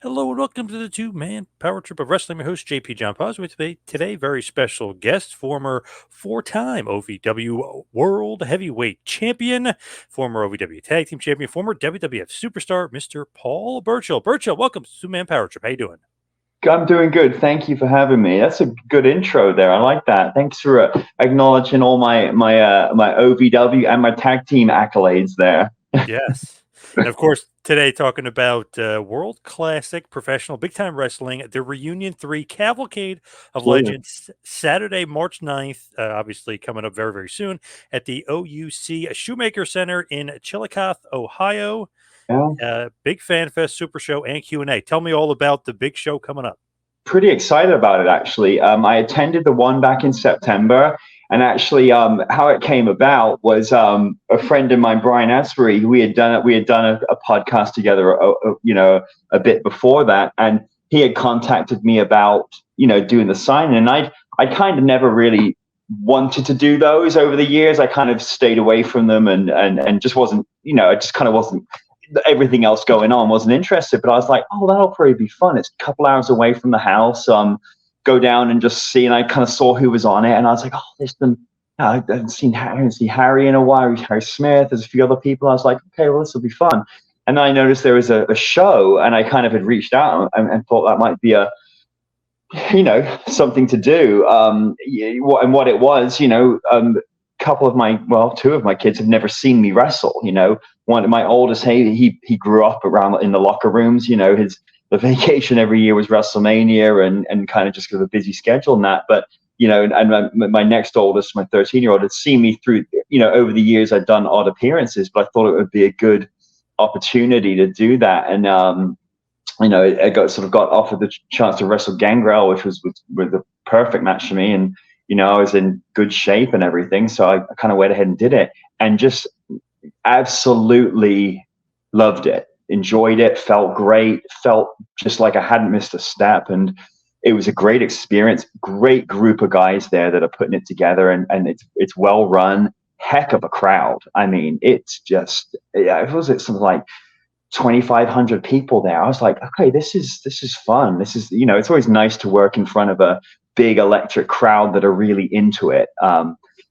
Hello and welcome to the two-man power trip of wrestling. My host, JP John Paz, with today, very special guest, former four-time OVW World Heavyweight Champion, former OVW Tag Team Champion, former WWF Superstar, Mr. Paul Burchill. Burchill, welcome to two-man power trip. How you doing? I'm doing good. Thank you for having me. That's a good intro there. I like that. Thanks for acknowledging all my OVW and my tag team accolades there. Yes. And of course, today talking about World Classic Professional Big Time Wrestling, the Reunion 3 Cavalcade of Absolutely. Legends, Saturday, March 9th, obviously coming up very, very soon at the OUC Shoemaker Center in Chillicothe, Ohio. Yeah. Big Fan Fest, Super Show, and Q&A. Tell me all about the big show coming up. Pretty excited about it, actually. I attended the one back in September, and actually, how it came about was a friend of mine, Brian Asbury. We had done a podcast together, a bit before that, and he had contacted me about doing the signing, and I kind of never really wanted to do those over the years. I kind of stayed away from them, and just wasn't, I just kind of wasn't. Everything else going on, wasn't interested, but I was like, oh, that'll probably be fun. It's a couple hours away from the house. Go down and just see, and I kind of saw who was on it, and I was like, oh, there's been, I haven't seen Harry in a while, Harry Smith, there's a few other people. I was like, okay, well, this will be fun. And then I noticed there was a show, and I kind of had reached out and thought that might be something to do. What it was, two of my kids have never seen me wrestle. One of my oldest, he grew up around in the locker rooms. The vacation every year was WrestleMania and kind of just because of a busy schedule and that. But and my next oldest, my 13-year-old, had seen me through. Over the years, I'd done odd appearances, but I thought it would be a good opportunity to do that. And I got offered the chance to wrestle Gangrel, which was the perfect match for me. And I was in good shape and everything, so I kind of went ahead and did it, and just absolutely loved it, enjoyed it, felt great, felt just like I hadn't missed a step, and it was a great experience. Great group of guys there that are putting it together, and it's well run. Heck of a crowd. I mean, it's just it was something like 2,500 people there. I was like, okay, this is fun. This is it's always nice to work in front of a big electric crowd that are really into it.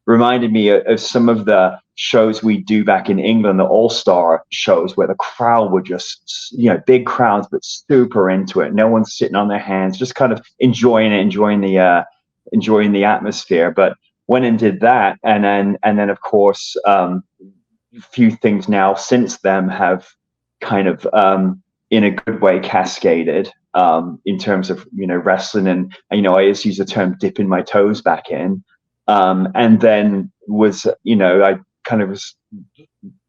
Reminded me of some of the shows we do back in England, the all-star shows, where the crowd were just, big crowds, but super into it. No one's sitting on their hands, just kind of enjoying it, enjoying the atmosphere. But went and did that. And then of course, a few things now since then have kind of, in a good way, cascaded in terms of wrestling, and I just use the term dipping my toes back in, and then was I kind of was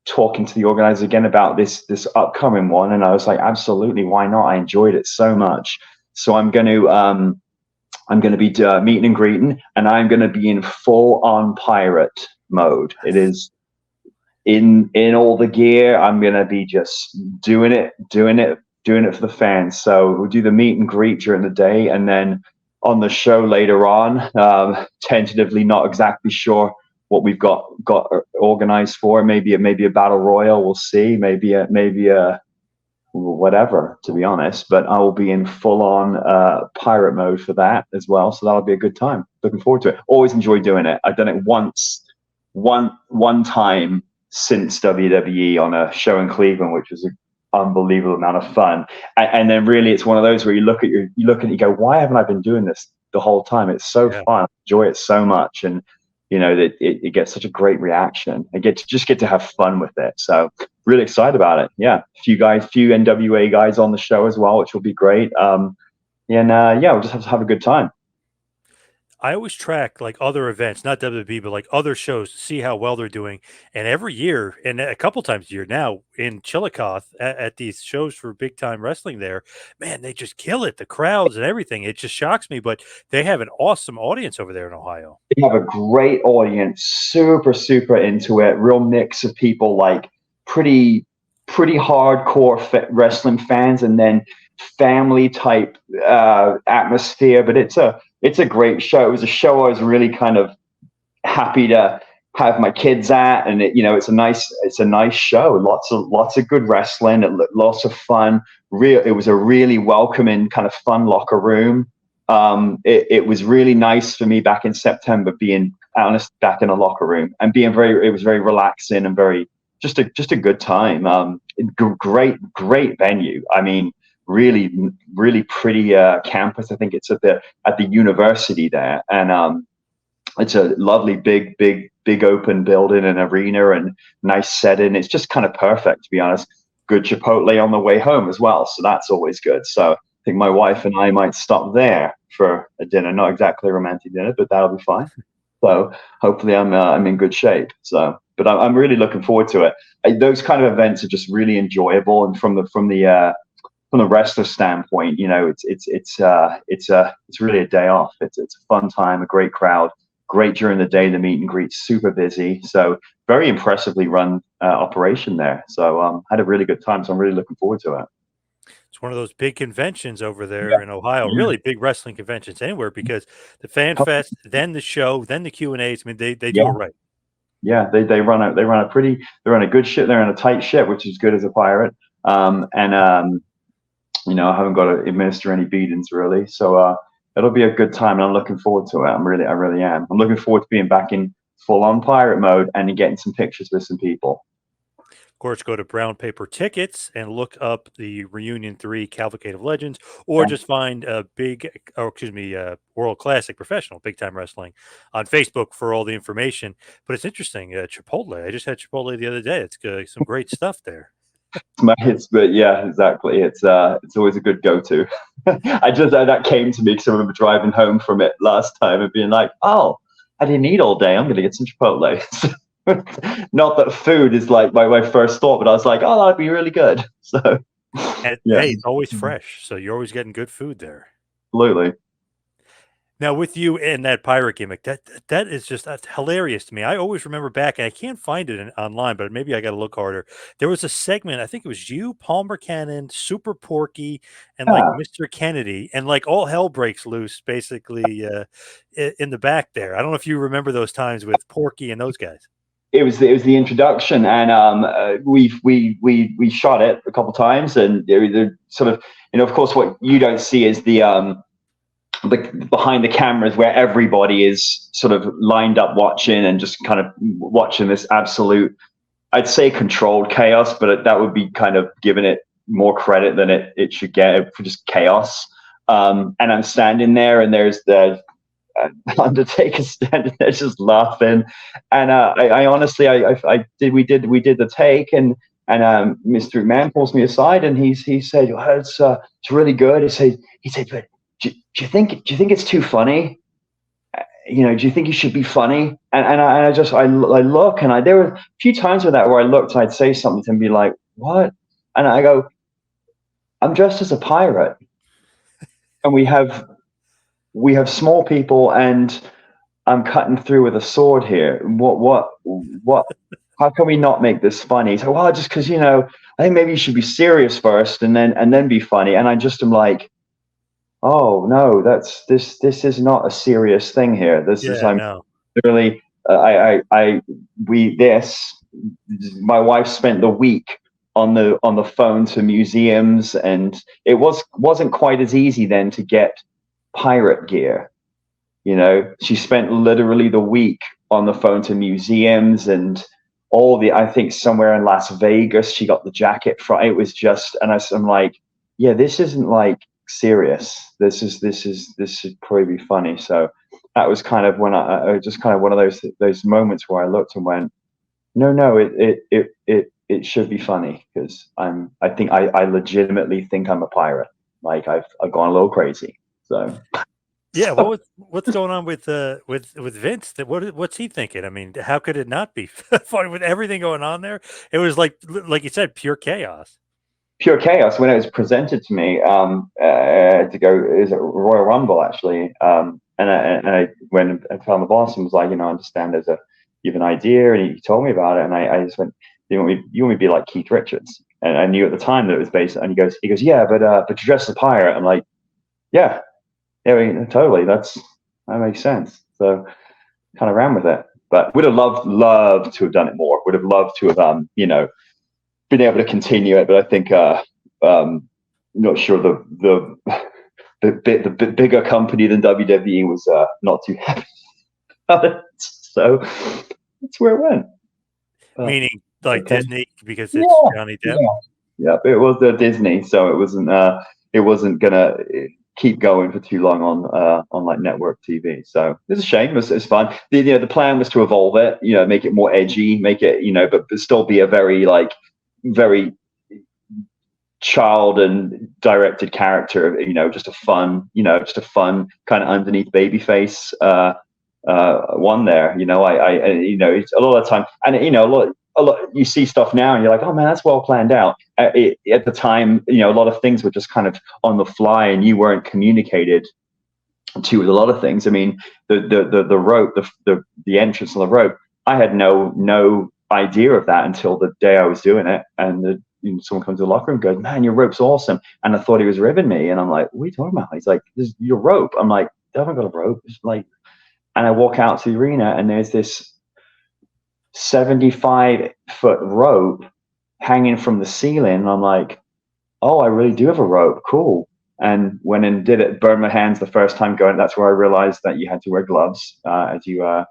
talking to the organizer again about this upcoming one, and I was like, absolutely, why not? I enjoyed it so much, so I'm going to be meeting and greeting, and I'm going to be in full on pirate mode. It is in all the gear. I'm going to be just doing it for the fans. So we'll do the meet and greet during the day, and then on the show later on, tentatively, not exactly sure what we've got organized for. Maybe a battle royal. We'll see. Maybe a whatever, to be honest. But I will be in full on pirate mode for that as well. So that'll be a good time. Looking forward to it. Always enjoy doing it. I've done it one time since WWE on a show in Cleveland, which was an unbelievable amount of fun. And then really, it's one of those where you look at it, you go, why haven't I been doing this the whole time? It's so fun. I enjoy it so much, and that it gets such a great reaction. I get to have fun with it. So really excited about it. Yeah, a few NWA guys on the show as well, which will be great. We'll just have to have a good time. I always track like other events, not WWE, but like other shows to see how well they're doing. And every year, and a couple times a year now in Chillicothe at these shows for big time wrestling there, man, they just kill it. The crowds and everything. It just shocks me, but they have an awesome audience over there in Ohio. They have a great audience, super, super into it. Real mix of people, like pretty hardcore wrestling fans, and then family type atmosphere. But it's a great show. It was a show I was really kind of happy to have my kids at, and it's a nice show. Lots of good wrestling, lots of fun. It was a really welcoming kind of fun locker room. It was really nice for me back in September being back in a locker room and being it was very relaxing and very just a good time. Great venue. I mean, really pretty campus. I think it's at the university there, and it's a lovely big open building and arena and nice setting. It's just kind of perfect, to be honest. Good Chipotle on the way home as well, so that's always good. So I think my wife and I might stop there for a dinner. Not exactly a romantic dinner, but that'll be fine. So hopefully I'm in good shape. So, but I'm really looking forward to it. Those kind of events are just really enjoyable, and from the wrestler standpoint, it's really a day off. It's a fun time, a great crowd. Great during the day, the meet and greet, super busy. So very impressively run operation there. So had a really good time. So I'm really looking forward to it. It's one of those big conventions over there in Ohio, really big wrestling conventions anywhere, because the Fan Fest, then the show, then the Q&As. I mean, they do it right. Yeah, they run a good ship. They're on a tight ship, which is good as a pirate. I haven't got to administer any beatings really. So it'll be a good time, and I'm looking forward to it. I really am. I'm looking forward to being back in full-on pirate mode and getting some pictures with some people. Of course, go to Brown Paper Tickets and look up the Reunion 3 Cavalcade of Legends, or just find World Classic Professional Big Time Wrestling on Facebook for all the information. But it's interesting, Chipotle. I just had Chipotle the other day. It's some great stuff there. But yeah, exactly. It's always a good go-to. That came to me because I remember driving home from it last time and being like, oh, I didn't eat all day. I'm going to get some Chipotle. Not that food is like my first thought, but I was like, oh, that'd be really good. So hey, it's always fresh, so you're always getting good food there. Absolutely. Now, with you and that pirate gimmick, that is just that's hilarious to me. I always remember back, and I can't find it online, but maybe I got to look harder. There was a segment, I think it was you, Palmer Cannon, Super Porky, and like Mr. Kennedy, and like all hell breaks loose basically in the back there. I don't know if you remember those times with Porky and those guys. It was the introduction, and we shot it a couple times, and the sort of of course what you don't see is the behind the cameras where everybody is sort of lined up watching and just kind of watching this absolute, I'd say controlled chaos, but that would be kind of giving it more credit than it should get for just chaos. And I'm standing there, and there's the Undertaker standing there just laughing, and I honestly we did the take, and Mr. McMahon pulls me aside, and he said, oh, it's really good. He said, but do you think it's too funny? Do you think you should be funny? And I look, and there were a few times with that where I looked and I'd say something and be like, what? And I go, I'm dressed as a pirate, and we have small people, and I'm cutting through with a sword here. What? How can we not make this funny? So, well, just because I think maybe you should be serious first, and then be funny. And I just am like, oh no, this is not a serious thing here. Literally, my wife spent the week on the phone to museums, and it wasn't quite as easy then to get pirate gear. She spent literally the week on the phone to museums, and I think somewhere in Las Vegas she got the jacket from. It was just, and I'm like, yeah, this isn't like serious. This should probably be funny. So that was kind of when I just kind of one of those moments where I looked and went, no, it should be funny, because I legitimately think I'm a pirate. Like I've gone a little crazy. So yeah, what's going on with Vince? What's he thinking? I mean, how could it not be funny with everything going on there? It was like you said, pure chaos. Pure chaos. When it was presented to me to go, is it Royal Rumble actually? And I went and found the boss and was like, I understand you have an idea, and he told me about it, and I just went, you want me to be like Keith Richards? And I knew at the time that it was based. And he goes, yeah, but you dress as a pirate. I'm like, yeah, I mean, totally. That makes sense. So kind of ran with it. But would have loved to have done it more. Would have loved to have, you know, been able to continue it. But I think, not sure the bigger company than WWE was not too happy about it. So that's where it went. Meaning like Disney, because it's Johnny Depp. Yeah, it was Disney, so it wasn't gonna keep going for too long on like network TV. So it's a shame. It's fun. The plan was to evolve it, you know, make it more edgy, make it, you know, but still be a very child and directed character, you know, just a fun kind of underneath babyface one there. You know, I you know, it's a lot of the time, and you know, a lot you see stuff now and you're like, oh man, that's well planned out. At the time, you know, a lot of things were just kind of on the fly and you weren't communicated to with a lot of things. I mean, the rope, the entrance on the rope, I had no idea of that until the day I was doing it, and someone comes to the locker room and goes, man, your rope's awesome. And I thought he was ribbing me, and I'm like, what are you talking about? He's like, this is your rope. I'm like, I haven't got a rope. It's like, and I walk out to the arena and there's this 75-foot rope hanging from the ceiling. And I'm like, oh, I really do have a rope. Cool. And went and did it, burned my hands the first time going. That's where I realized that you had to wear gloves as you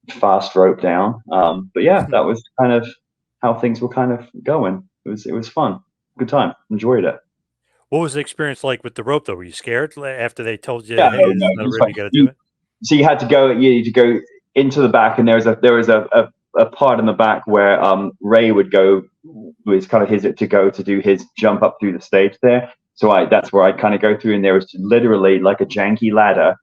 fast rope down. But yeah, that was kind of how things were kind of going. It was fun. Good time. Enjoyed it. What was the experience like with the rope, though? Were you scared after they told you, yeah, hey, there's another rope, you got to do it? So you had to go into the back, and there was a part in the back where Ray would go, was kind of his to go to do his jump up through the stage there. So that's where I kind of go through, and there was literally like a janky ladder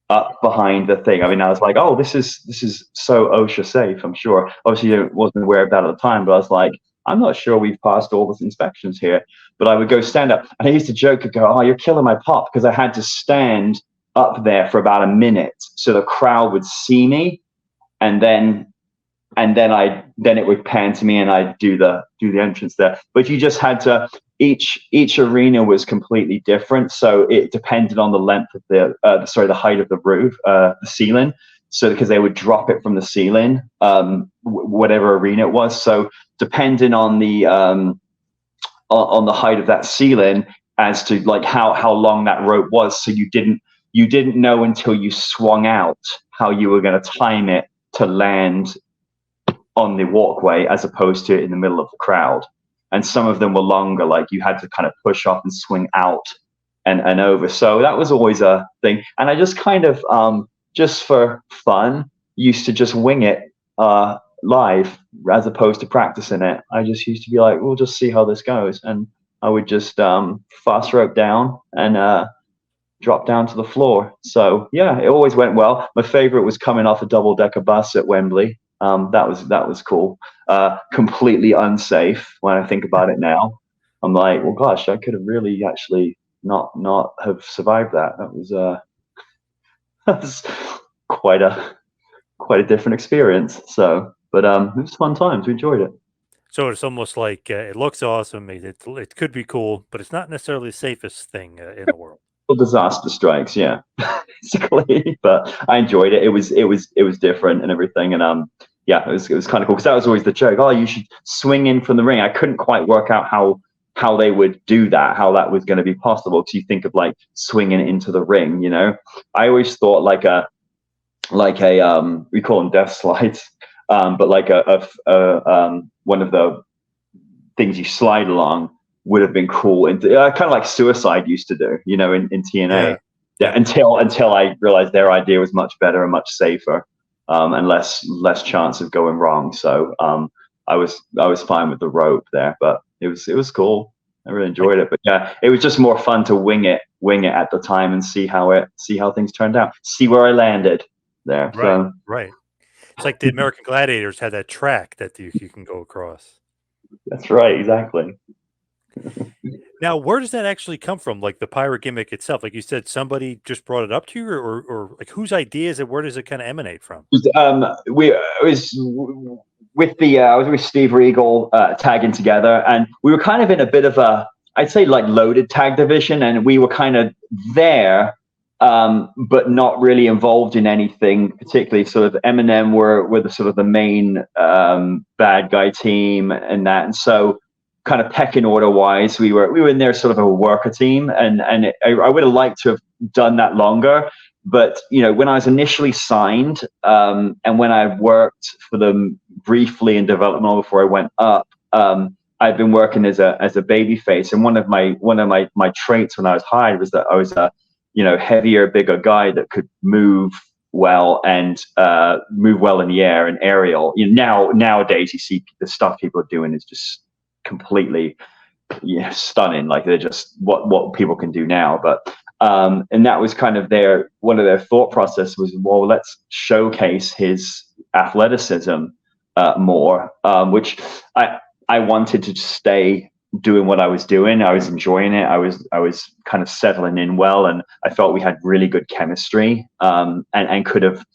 up behind the thing. I mean, I was like, oh, this is so OSHA safe, I'm sure. Obviously, I wasn't aware of that at the time, but I was like, I'm not sure we've passed all the inspections here. But I would go stand up, and I used to joke and go, oh, you're killing my pop, because I had to stand up there for about a minute so the crowd would see me, and then it would pan to me and I'd do the entrance there. But you just had to, each arena was completely different, so it depended on the length of the height of the roof, the ceiling. So because they would drop it from the ceiling, whatever arena it was. So depending on the height of that ceiling as to like how long that rope was, so you didn't know until you swung out how you were going to time it to land on the walkway as opposed to in the middle of the crowd. And some of them were longer, like you had to kind of push off and swing out and over. So that was always a thing. And I just kind of, just for fun, used to just wing it live as opposed to practicing it. I just used to be like, we'll just see how this goes. And I would just fast rope down and drop down to the floor. So yeah, it always went well. My favorite was coming off a double-decker bus at Wembley. That was cool. Completely unsafe when I think about it now. I'm like, well, gosh, I could have really actually not have survived that. That was quite a different experience. So, but it was fun times. We enjoyed it. So it's almost like it looks awesome. It could be cool, but it's not necessarily the safest thing in the world. Disaster strikes, yeah, basically. But I enjoyed it. It was different and everything, and yeah, it was kind of cool, because that was always the joke. Oh, you should swing in from the ring. I couldn't quite work out how they would do that, how that was going to be possible. Because you think of like swinging into the ring, you know. I always thought like a we call them death slides, but like one of the things you slide along would have been cool, and kind of like Suicide used to do, you know, in TNA. Yeah, until I realized their idea was much better and much safer, and less chance of going wrong. So I was fine with the rope there, but it was cool. I really enjoyed it. But yeah, it was just more fun to wing it at the time and see how things turned out, see where I landed there. Right, so, right. It's like the American Gladiators had that track that you can go across. That's right, exactly. Now, where does that actually come from? Like the pirate gimmick itself, like you said, somebody just brought it up to you, or like whose idea is it? Where does it kind of emanate from? I was with Steve Regal tagging together, and we were kind of in a bit of a, I'd say like loaded tag division, and we were kind of there but not really involved in anything particularly. Sort of Eminem were the sort of the main bad guy team and that, and so kind of pecking order wise, we were in there sort of a worker team, and I would have liked to have done that longer. But when I was initially signed, and when I worked for them briefly in development before I went up, I'd been working as a baby face, and one of my traits when I was hired was that I was a heavier, bigger guy that could move well and move well in the air and aerial. Nowadays you see the stuff people are doing is just completely stunning. Like they're just what people can do now. But and that was kind of one of their thought process was, well, let's showcase his athleticism more, which I wanted to stay doing what I was doing. I was enjoying it. I was kind of settling in well, and I felt we had really good chemistry, and could have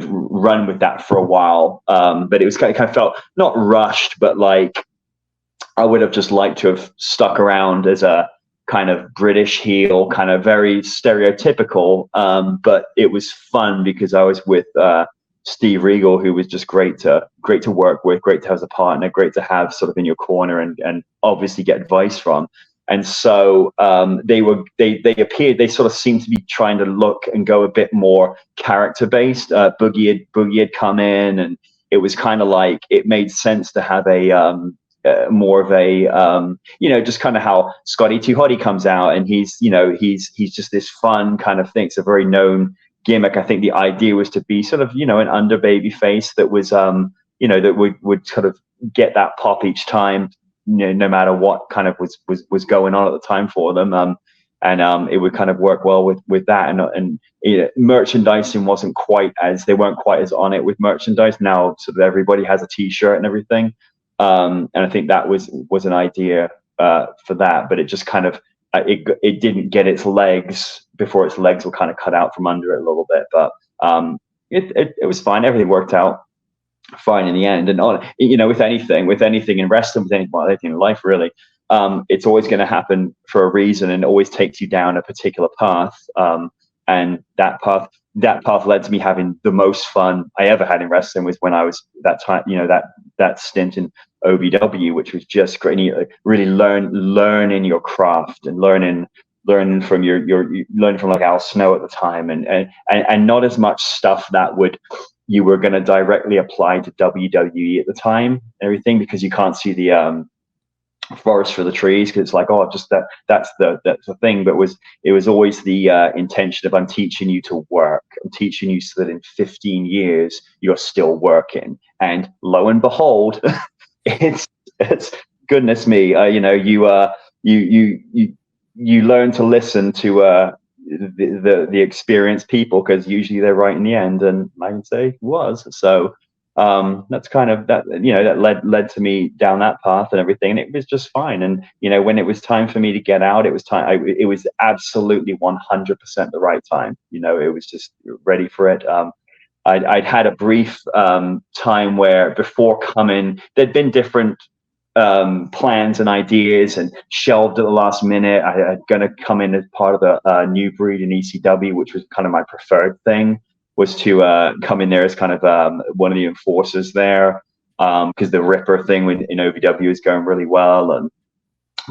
run with that for a while. But it was kind of felt not rushed, but like I would have just liked to have stuck around as a kind of British heel, kind of very stereotypical. But it was fun because I was with Steve Regal, who was just great to work with, great to have as a partner, great to have sort of in your corner and obviously get advice from. And so they appeared, they sort of seemed to be trying to look and go a bit more character based. Boogie had come in, and it was kind of like it made sense to have a more of a just kind of how Scotty Too Hotty comes out, and he's just this fun kind of thing. It's a very known gimmick. I think the idea was to be sort of an under baby face that was that would sort of get that pop each time, no matter what kind of was going on at the time for them, and it would kind of work well with that. And merchandising they weren't quite as on it with merchandise. Now sort of everybody has a t-shirt and everything, and I think that was an idea for that, but it just kind of it didn't get its legs before its legs were kind of cut out from under it a little bit. But it was fine. Everything worked out fine in the end. And with anything in wrestling, anything in life really, it's always going to happen for a reason, and it always takes you down a particular path. And that path led to me having the most fun I ever had in wrestling was when I was that time, that stint in OVW, which was just great. And you really learning your craft and learning from learning from like Al Snow at the time, and not as much stuff that you were going to directly apply to WWE at the time, everything, because you can't see the forest for the trees, because it's like, oh, just that's the thing. But it was always the intention of, I'm teaching you to work. I'm teaching you so that in 15 years you're still working. And lo and behold, it's goodness me, you learn to listen to the experienced people, because usually they're right in the end, and I can say it was. So that's kind of that led to me down that path and everything, and it was just fine. And when it was time for me to get out, it was time. It was absolutely 100% the right time. It was just ready for it. I'd had a brief time where before coming, there'd been different plans and ideas, and shelved at the last minute. I was going to come in as part of the new breed in ECW, which was kind of my preferred thing, was to come in there as kind of one of the enforcers there, because the Ripper thing in OVW is going really well, and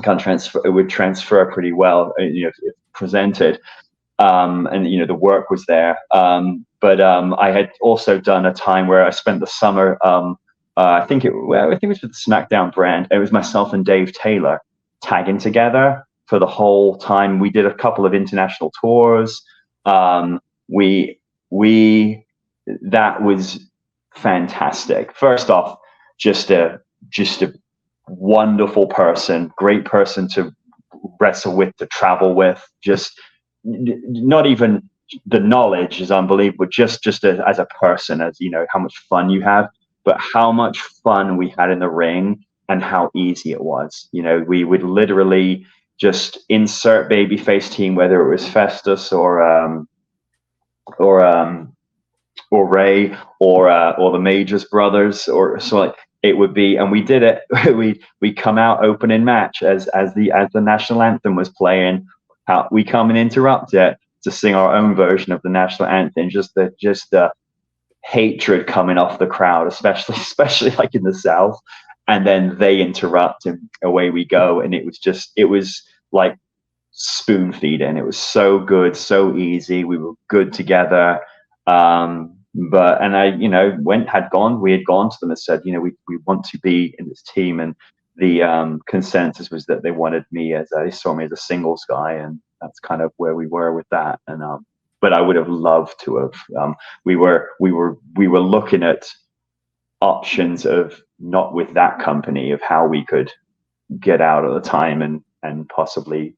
it would transfer pretty well, if presented, and the work was there. But I had also done a time where I spent the summer. I think it was with the SmackDown brand. It was myself and Dave Taylor tagging together for the whole time. We did a couple of international tours. That was fantastic. First off, just a wonderful person, great person to wrestle with, to travel with. Just not even the knowledge is unbelievable. Just as a person, as how much fun you have. But how much fun we had in the ring, and how easy it was. We would literally just insert babyface team, whether it was Festus or Ray or the Majors brothers, or so like it would be. And we did it. we come out opening match as the national anthem was playing. We come and interrupt it. to sing our own version of the national anthem. Just the hatred coming off the crowd, especially like in the South. And then they interrupt and away we go. And it was like spoon feeding. It was so good, so easy. We were good together. We had gone to them and said, we want to be in this team. And the consensus was that they wanted me they saw me as a singles guy. And that's kind of where we were with that. And, but I would have loved to have, we were looking at options of not with that company, of how we could get out at the time and possibly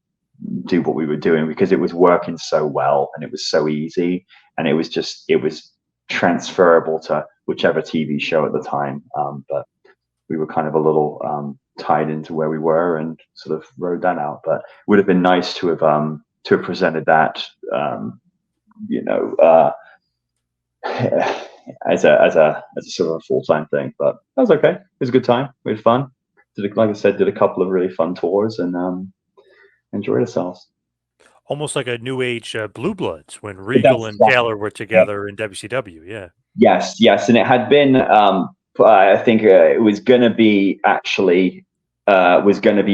do what we were doing, because it was working so well and it was so easy, and it was transferable to whichever TV show at the time. But we were kind of a little tied into where we were and sort of rode that out. But it would have been nice to have presented that, as a sort of a full-time thing. But that was okay. It was a good time. We had fun. Like I said, did a couple of really fun tours and enjoyed ourselves. Almost like a new age Blue Bloods when Regal and Taylor were together in WCW. Yeah. Yes. And it had been, I think it was going to be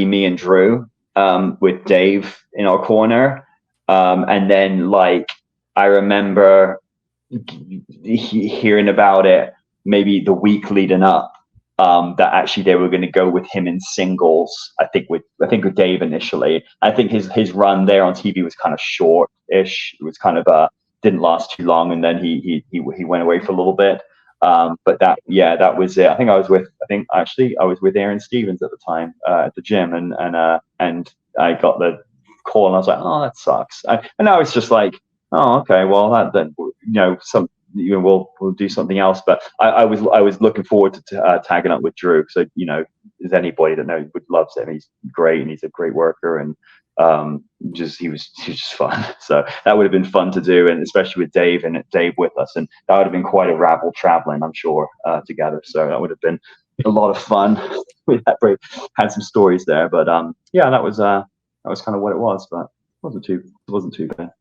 me and Drew with Dave in our corner. And then, like, I remember hearing about it maybe the week leading up, that actually they were going to go with him in singles. I think with Dave initially. I think his run there on TV was kind of short-ish. It was kind of didn't last too long, and then he went away for a little bit. But that was it. I think I was with Aaron Stevens at the time at the gym, and I got the call, and I was like, oh, that sucks. And I was just like, oh, okay, well, we'll do something else. But I was looking forward to tagging up with Drew. So, as anybody that knows would loves him. He's great, and he's a great worker, and he was just fun. So that would have been fun to do, and especially with Dave with us, and that would have been quite a rabble traveling, I'm sure, together. So that would have been a lot of fun. We had some stories there, but that was kind of what it was. But it wasn't too bad.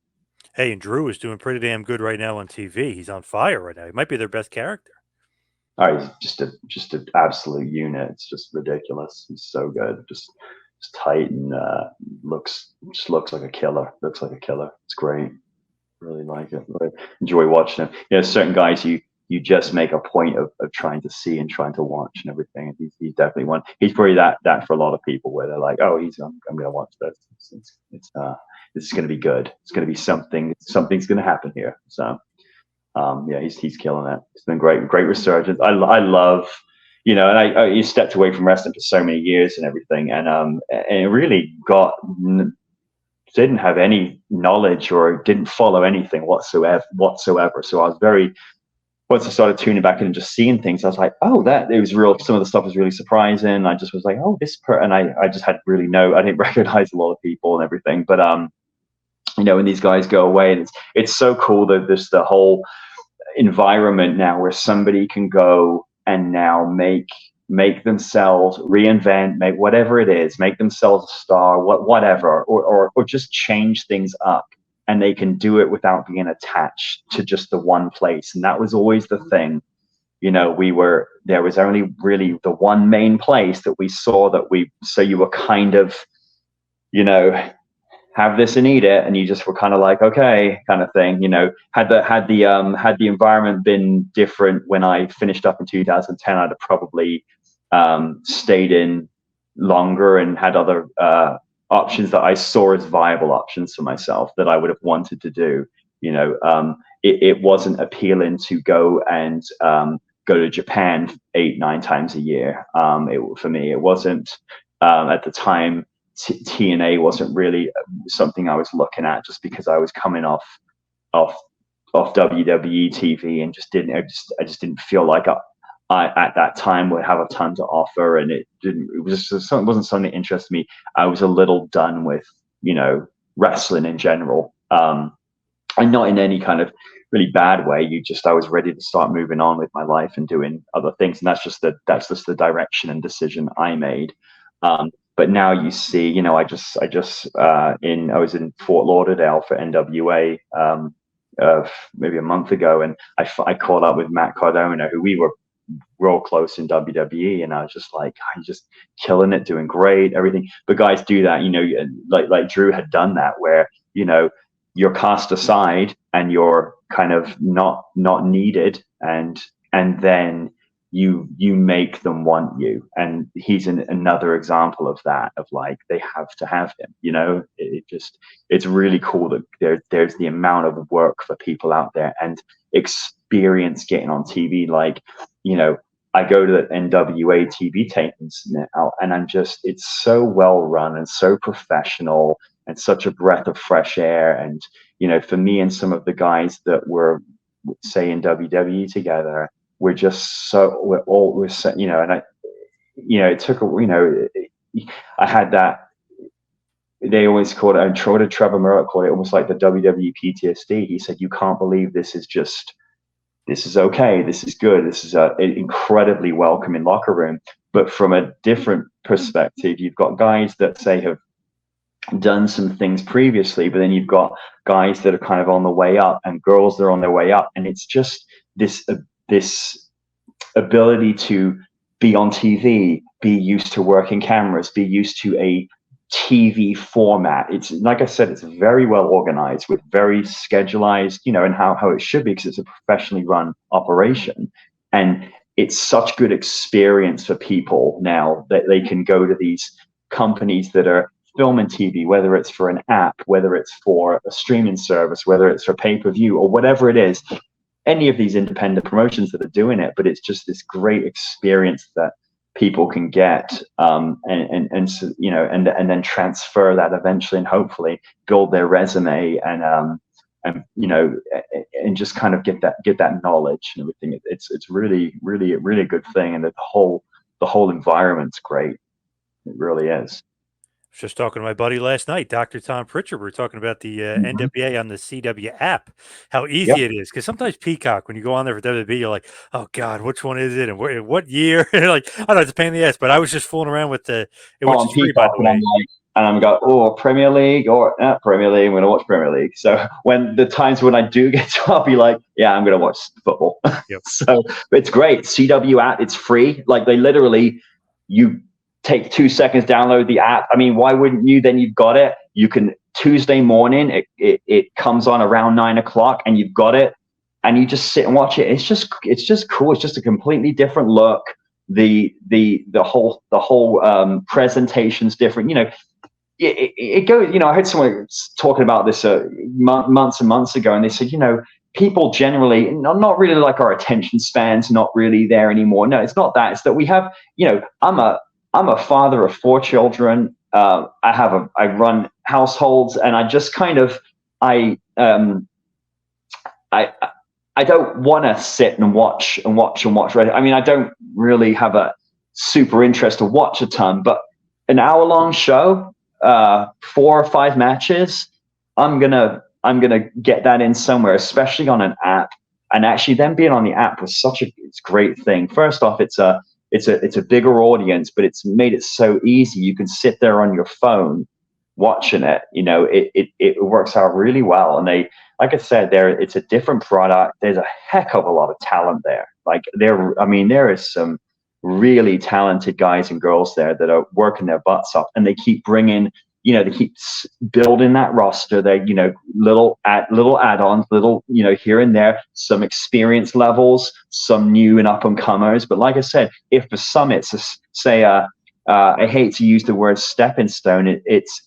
Hey, and Drew is doing pretty damn good right now on TV. He's on fire right now. He might be their best character. Oh, he's just an absolute unit. It's just ridiculous. He's so good. Just tight and looks like a killer. Looks like a killer. It's great. Really like it. Really enjoy watching him. Certain guys you just make a point of trying to see and trying to watch and everything. And he's definitely one. He's probably that for a lot of people, where they're like, oh, I'm going to watch this. It's going to be good. It's going to be something. Something's going to happen here. So, he's killing it. It's been great resurgence. I love, and I stepped away from wrestling for so many years and everything, and it really didn't have any knowledge or didn't follow anything whatsoever. So I was once I started tuning back in and just seeing things, I was like, oh, it was real. Some of the stuff was really surprising. I just was like, oh, and I just had really I didn't recognize a lot of people and everything. But, when these guys go away, and it's so cool that there's the whole environment now where somebody can go and now make themselves, reinvent, make whatever it is, make themselves a star, whatever, or just change things up. And they can do it without being attached to just the one place. And that was always the thing. There was only really the one main place that we saw so you were kind of, have this and eat it. And you just were kind of like, okay, kind of thing. Had the environment been different when I finished up in 2010, I'd have probably stayed in longer and had other options that I saw as viable options for myself that I would have wanted to do. It wasn't appealing to go and go to Japan 8-9 times a year. For me, it wasn't at the time. TNA wasn't really something I was looking at, just because I was coming off WWE TV and I just didn't feel like I at that time would have a ton to offer, and it wasn't something that interested me. I was a little done with wrestling in general, and not in any kind of really bad way. I was ready to start moving on with my life and doing other things, and that's just the direction and decision I made. But now you see, you know, I was in Fort Lauderdale for NWA maybe a month ago, and I caught up with Matt Cardona, who we were real close in WWE, and I was just like, I'm just killing it, doing great, everything. But guys do that, you know, like Drew had done that, where, you know, you're cast aside and you're kind of not needed, and then you make them want you. And he's another example of that, of like, they have to have him, you know. It's really cool that there's the amount of work for people out there and experience getting on TV. Like, you know, I go to the NWA TV tapings now, and it's so well run and so professional and such a breath of fresh air. And, you know, for me and some of the guys that were, say, in WWE together, we're you know, and it took I had that, they always called it, and Trevor Murdoch called it almost like the WWE PTSD. He said, you can't believe this is okay, this is good, this is an incredibly welcoming locker room. But from a different perspective, you've got guys that, say, have done some things previously, but then you've got guys that are kind of on the way up and girls that are on their way up, and it's just this ability to be on TV, be used to working cameras, be used to a TV format. It's, like I said, it's very well organized, with very schedulized, you know, and how it should be, because it's a professionally run operation. And it's such good experience for people now that they can go to these companies that are filming TV, whether it's for an app, whether it's for a streaming service, whether it's for pay-per-view or whatever it is, any of these independent promotions that are doing it. But it's just this great experience that people can get, and so, you know, and then transfer that eventually, and hopefully build their resume, and you know, and just kind of get that knowledge and everything. It's really a good thing, and the whole environment's great. It really is. Just talking to my buddy last night, Dr. Tom Pritchard. We were talking about the NWA on the CW app, how easy it is. Because sometimes Peacock, when you go on there for WWE, you're like, oh God, which one is it? And what year? And like, I don't know, it's a pain in the ass. But I was just fooling around with which is free, by the way. And I'm going, oh, Premier League or Premier League. I'm going to watch Premier League. So when the times when I do get to, I'll be like, yeah, I'm going to watch football. Yep. So it's great. CW app, it's free. Like, they literally, you take 2 seconds, download the app. I mean, why wouldn't you? Then you've got it. You can, Tuesday morning, it comes on around 9 o'clock, and you've got it, and you just sit and watch it. It's just cool. It's just a completely different look. The whole presentation's different. You know, it goes, you know, I heard someone talking about this months and months ago, and they said, you know, people generally, not really, like, our attention span's not really there anymore. No, it's not that. It's that we have, you know, I'm a father of 4 children. I run households, and I just kind of, I don't want to sit and watch. Right? I mean, I don't really have a super interest to watch a ton, but an hour-long show, 4 or 5 matches, I'm gonna get that in somewhere, especially on an app. And actually, then being on the app was such a great thing. First off, it's a bigger audience, but it's made it so easy. You can sit there on your phone watching it. You know, it works out really well. And they, like I said, it's a different product. There's a heck of a lot of talent there. Like, there is some really talented guys and girls there that are working their butts off, and they keep bringing, you know, they keep building that roster. They, you know, little add-ons, you know, here and there, some experience levels, some new and up and comers. But like I said, if for some it's I hate to use the word stepping stone, it's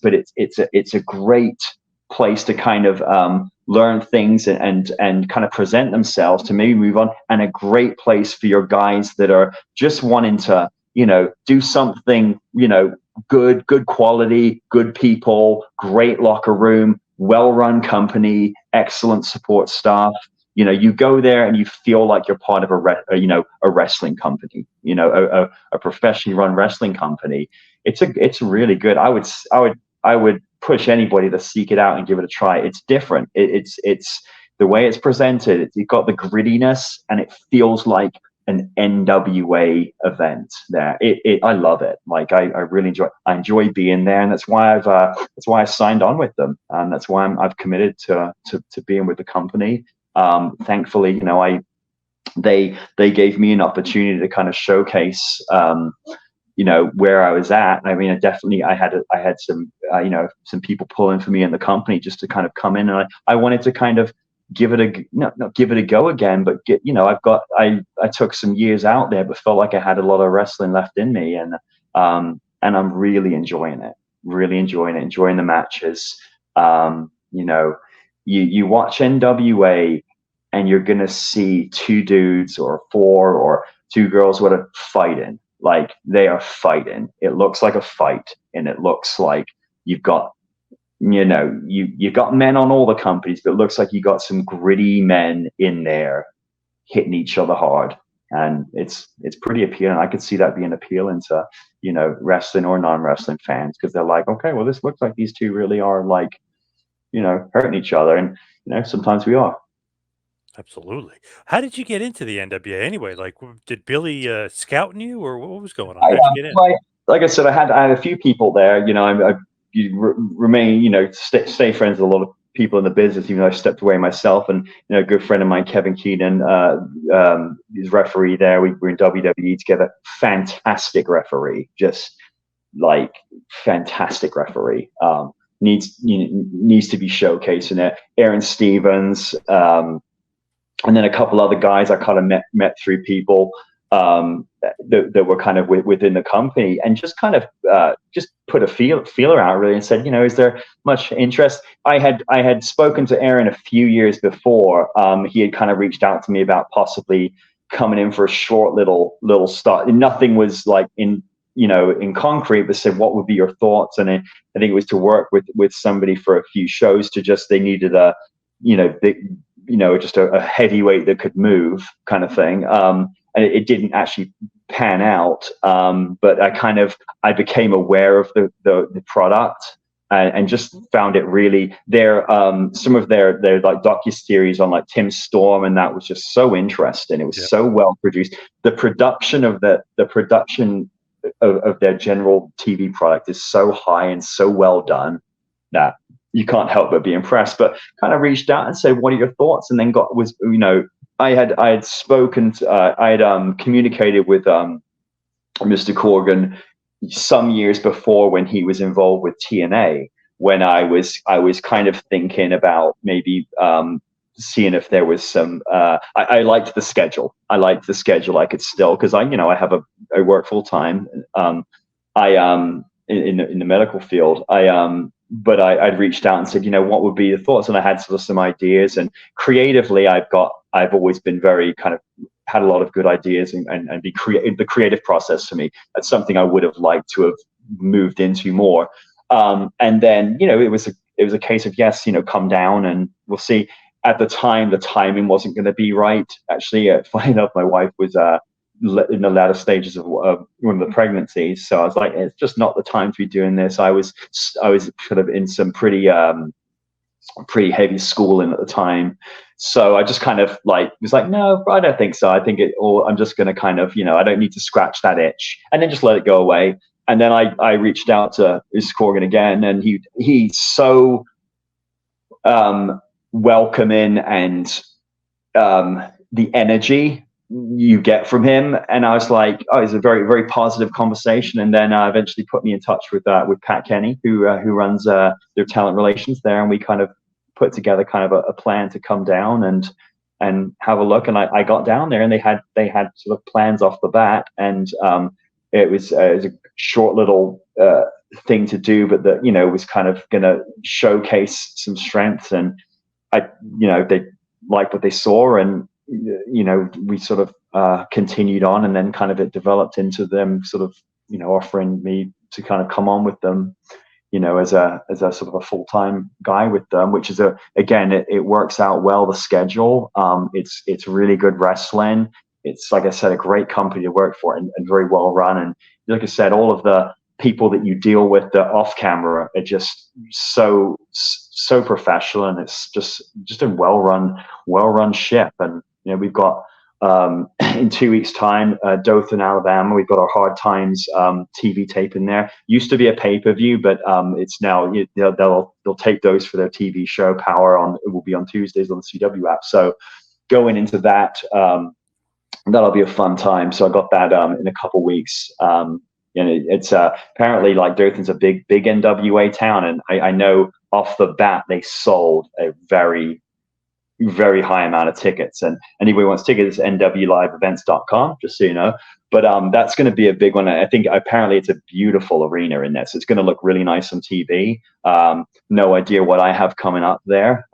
a great place to kind of learn things and kind of present themselves, to maybe move on, and a great place for your guys that are just wanting to, you know, do something, you know, good quality, good people, great locker room, well-run company, excellent support staff. You know, you go there and you feel like you're part of a wrestling company, you know, a professionally run wrestling company. It's really good. I would push anybody to seek it out and give it a try. It's different. It's the way it's presented. You've got the grittiness, and it feels like an NWA event there. I love it. Like I really enjoy being there, and that's why I signed on with them, and that's why I've committed to being with the company. Thankfully, they gave me an opportunity to kind of showcase where I was at. I mean, I had some some people pulling for me in the company just to kind of come in, and I wanted to kind of give it a go again, but I took some years out there, but felt like I had a lot of wrestling left in me, and I'm really enjoying it, enjoying the matches. You watch NWA and you're gonna see two dudes or four or two girls what are fighting. Like they are fighting. It looks like a fight, and it looks like you've got you've got men on all the companies, but it looks like you got some gritty men in there hitting each other hard, and it's pretty appealing. I could see that being appealing to wrestling or non-wrestling fans, because they're like, okay, well, this looks like these two really are like hurting each other, and sometimes we are. Absolutely. How did you get into the NWA anyway? Like, did Billy scouting you, or what was going on? How'd you get in? Like I said, I had a few people there. Remain, stay friends with a lot of people in the business, even though I stepped away myself. And a good friend of mine, Kevin Keenan, is referee there. We were in WWE together. Fantastic referee, just like fantastic referee. Needs to be showcasing it. Aaron Stevens. And then a couple other guys I kind of met through people that were kind of within the company, and just kind of just put a feeler out really, and said, is there much interest? I had spoken to Aaron a few years before. He had kind of reached out to me about possibly coming in for a short little start. Nothing was like in concrete, but said, what would be your thoughts? And I think it was to work with somebody for a few shows. They needed a big, just a heavyweight that could move kind of thing. And it didn't actually pan out. But I became aware of the product, and just found it really some of their like docuseries on like Tim Storm, and that was just so interesting. It was so well produced. The production of of their general TV product is so high and so well done that you can't help but be impressed. But kind of reached out and said, what are your thoughts? And then I had spoken I had communicated with Mr. Corgan some years before, when he was involved with TNA, when I was kind of thinking about maybe seeing if there was some I liked the schedule. I could still, because I work full time. In the medical field. But I'd reached out and said, what would be your thoughts? And I had sort of some ideas, and creatively I've always been very kind of had a lot of good ideas, and the creative process for me, that's something I would have liked to have moved into more. And then, it was a case of, yes, come down and we'll see. At the time, the timing wasn't going to be right. Actually, funny enough, my wife was in the latter stages of one of the pregnancies, so I was like, it's just not the time to be doing this. I was sort of in some pretty heavy schooling at the time, so I just kind of was like, no, I don't think so. I think I'm just going to kind of, I don't need to scratch that itch, and then just let it go away. And then I reached out to Mr. Corgan again, and he's so welcoming, and the energy you get from him, and I was like, oh, it's a very, very positive conversation. And then eventually put me in touch with Pat Kenny, who runs their talent relations there, and we kind of put together kind of a plan to come down and have a look. And I got down there, and they had sort of plans off the bat, and it was a short little thing to do, but that it was kind of going to showcase some strengths, and they liked what they saw, and we sort of continued on, and then kind of it developed into them sort of offering me to kind of come on with them, as a sort of a full-time guy with them, which is it works out well. The schedule, it's really good wrestling. It's, like I said, a great company to work for, and very well run. And like I said, all of the people that you deal with that off camera are just so professional, and it's just a well run ship. And we've got in 2 weeks' time, Dothan, Alabama. We've got our Hard Times TV tape in there. Used to be a pay-per-view, but it's now they'll tape those for their TV show. Power on it will be on Tuesdays on the CW app. So going into that, that'll be a fun time. So I got that in a couple weeks. It's apparently like Dothan's a big NWA town, and I know off the bat they sold a very high amount of tickets, and anybody wants tickets, nwliveevents.com, just so you know. But that's going to be a big one. I think apparently it's a beautiful arena in there, so it's going to look really nice on TV. No idea what I have coming up there.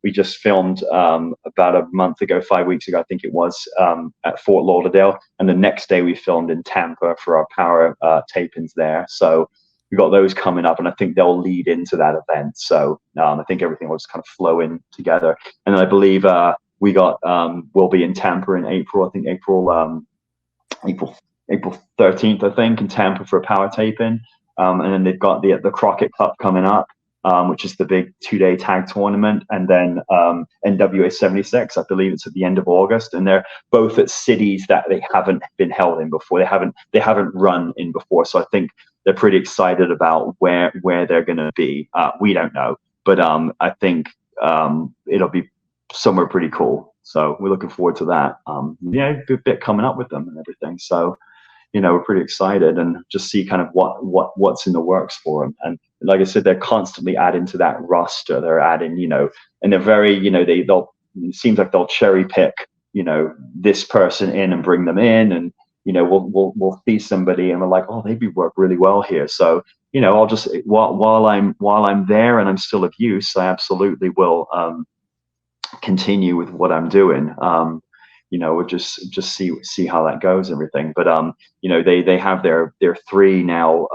We just filmed about a month ago, 5 weeks ago, I think it was, at Fort Lauderdale, and the next day we filmed in Tampa for our Power tapings there. So we got those coming up, and I think they'll lead into that event. So I think everything will just kind of flow in together. And then I believe we got we'll be in Tampa in April. I think April 13th, I think, in Tampa for a Power taping. And then they've got the Crockett Cup coming up, which is the big 2-day tag tournament, and then NWA 76. I believe it's at the end of August, and they're both at cities that they haven't been held in before. They haven't run in before. So I think they're pretty excited about where they're going to be. We don't know, but I think it'll be somewhere pretty cool. So we're looking forward to that. Good bit coming up with them and everything. So, we're pretty excited, and just see kind of what's in the works for them. And like I said, they're constantly adding to that roster. They're adding, and they're very, they'll it seems like they'll cherry pick, this person in and bring them in, and we'll see somebody and we're like, oh, they'd work really well here. So, I'll just while I'm there and I'm still of use, I absolutely will continue with what I'm doing. We'll just see how that goes and everything. But they have their 3 now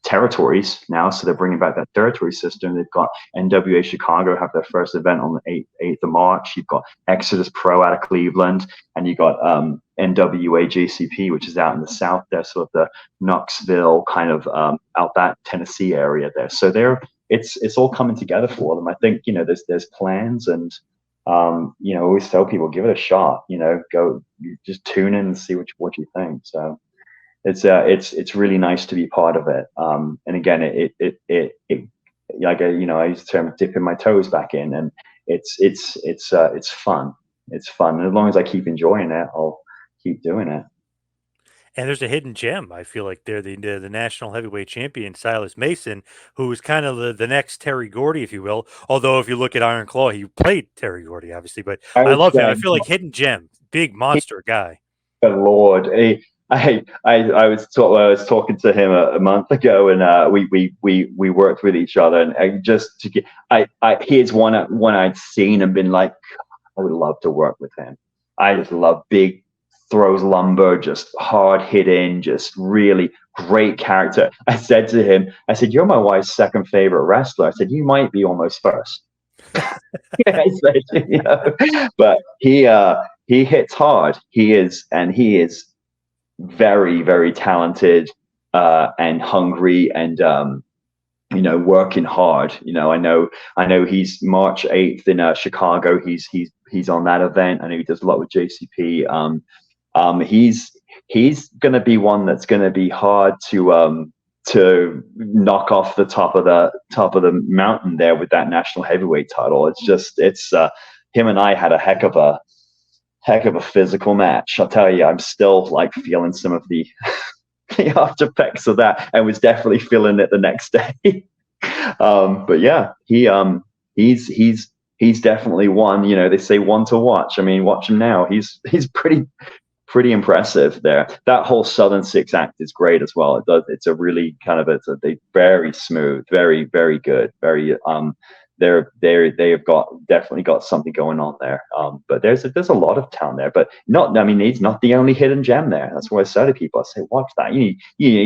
territories now, so they're bringing back that territory system. They've got NWA Chicago have their first event on the 8th of March. You've got Exodus Pro out of Cleveland, and you've got NWA JCP, which is out in the south there, sort of the Knoxville kind of out that Tennessee area there. So it's all coming together for them. I think there's plans, and I always tell people, give it a shot. Go just tune in and see what you think. So it's really nice to be part of it. And again, it like I use the term dipping my toes back in, and it's fun. It's fun, and as long as I keep enjoying it, I'll keep doing it. And there's a hidden gem. I feel like they're the national heavyweight champion, Silas Mason, who is kind of the next Terry Gordy, if you will. Although if you look at Iron Claw, he played Terry Gordy, obviously. But I love him. I feel like hidden gem, big monster guy. Good Lord. I was talking to him a month ago, and we worked with each other, and here's one I'd seen and been like, I would love to work with him. I just love big, throws lumber, just hard hitting, just really great character. I said to him, you're my wife's second favorite wrestler. I said, you might be almost first. But he hits hard. He is very, very talented and hungry, and working hard. I know he's March 8th in Chicago. He's on that event. I know he does a lot with JCP. He's going to be one that's going to be hard to knock off the top of the mountain there with that national heavyweight title. It's him and I had a heck of a physical match. I'll tell you, I'm still like feeling some of the after effects of that, and was definitely feeling it the next day. But yeah, he's definitely one. They say one to watch. I mean, watch him now. He's pretty impressive there. That whole Southern Six act is great as well. It's a really kind of they very smooth, very, very good, very they have definitely got something going on there. But there's a lot of talent there, but he's not the only hidden gem there. That's what I say to people. I say, watch that. You